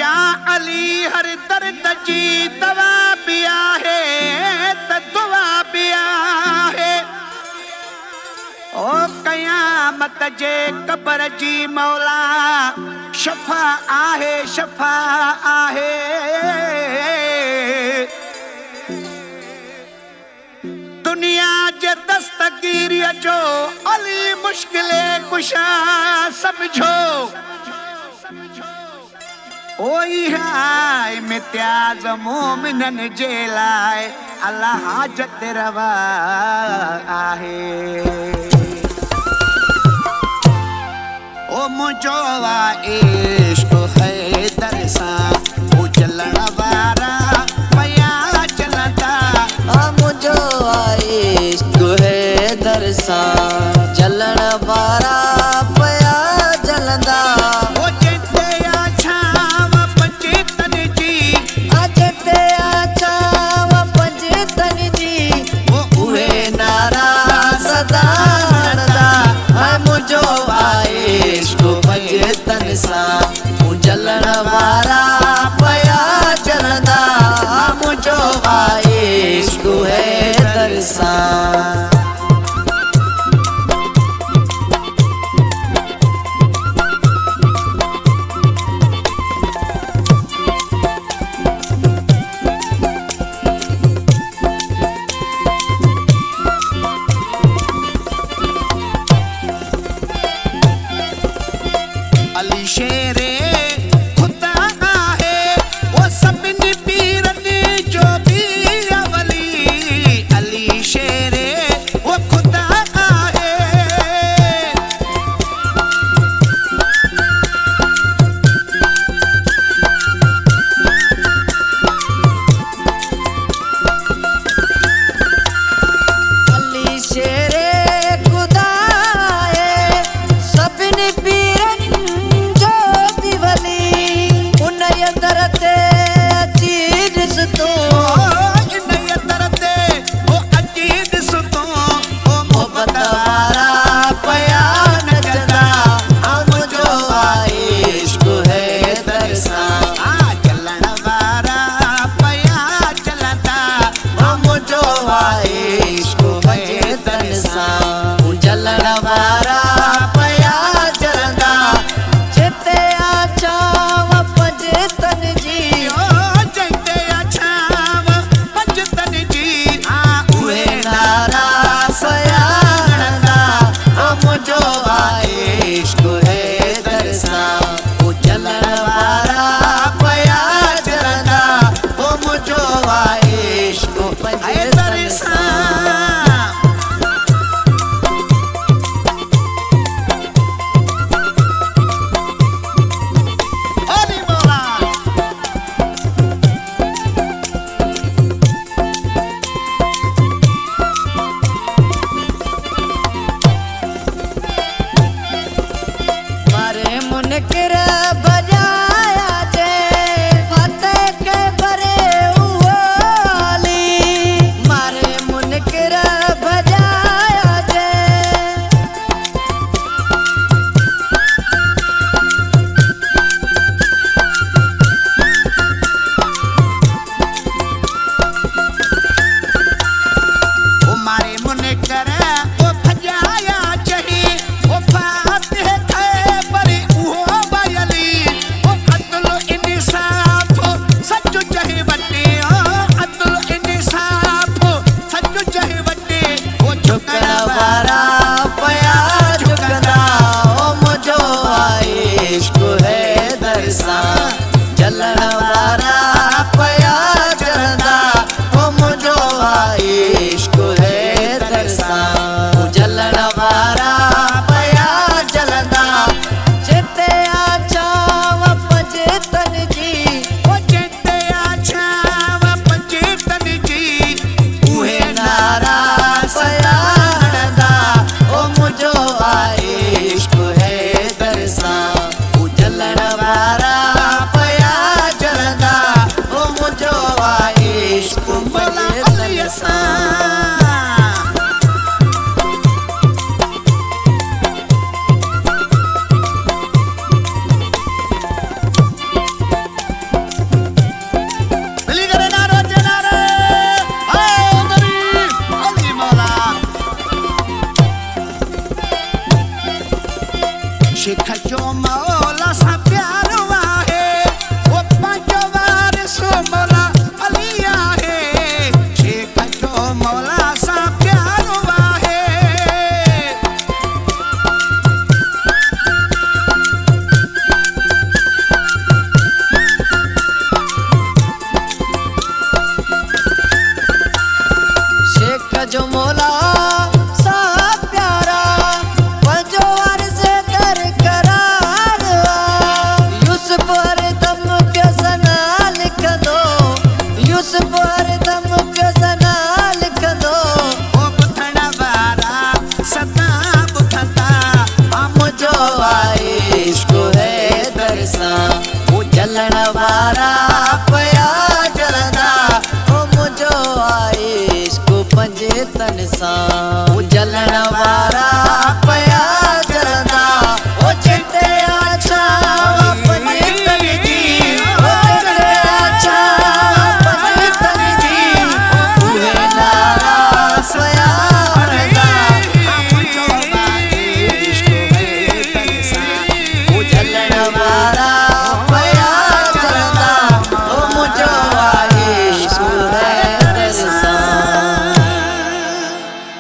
या अली हर दर्द जी दवा भी आहे त दुआ भी आहे। ओ क़यामत जे क़ब्र जी मौला शफ़ा आहे शफ़ा आहे। दुनिया जे दस्तगीरीअ जो अली मुश्किले कुशा समझो। ओ इहा इम्तियाज़ मोमिनन जे लाइ अल्लाह हाजत रवा आहे। ओ मुंहिंजो इश्क हैदर सां उजलण वारा पया चलंदा। मुंहिंजो इश्क हैदर सां जलण वारा पया जलंदा। जलण वारा पया जलंदा। मुंहिंजो इश्क हैदर सां। अली शेरे खुदा आहे वो सभिनी पीरनि जो बि अवली। अली शेरे वो खुदा आहे। अली शेरे खुदा आहे सभिनी पीरनि जलण वारा पया जलंदा। जिते छाव पंजतन जी जिते छाव पंजतन जी उहे नारा सयाणंदा। मुंहिंजो इश्क हैदर सां जलण वारा पया जलंदा। मुंहिंजो इश्क पंजतन सां। मुनकिर बजाया जे फतेह के बरे उहो अली। मारे मुनकिर बजाया जे ओ मारे मुनकिर ओ भजाया चही ओ फातिह वारा पया झुकंदा। मुंहिंजो इश्क हैदर सां जलण वारा पया जलंदा। मुंहिंजो इश्क हैदर सां जलण वारा पया जलंदा। जिते छाव पंजतन जी जिते छाव पंजतन जी उहे नारा सयाणंदा। मुंहिंजो इश्क हैदर सां जलण वारा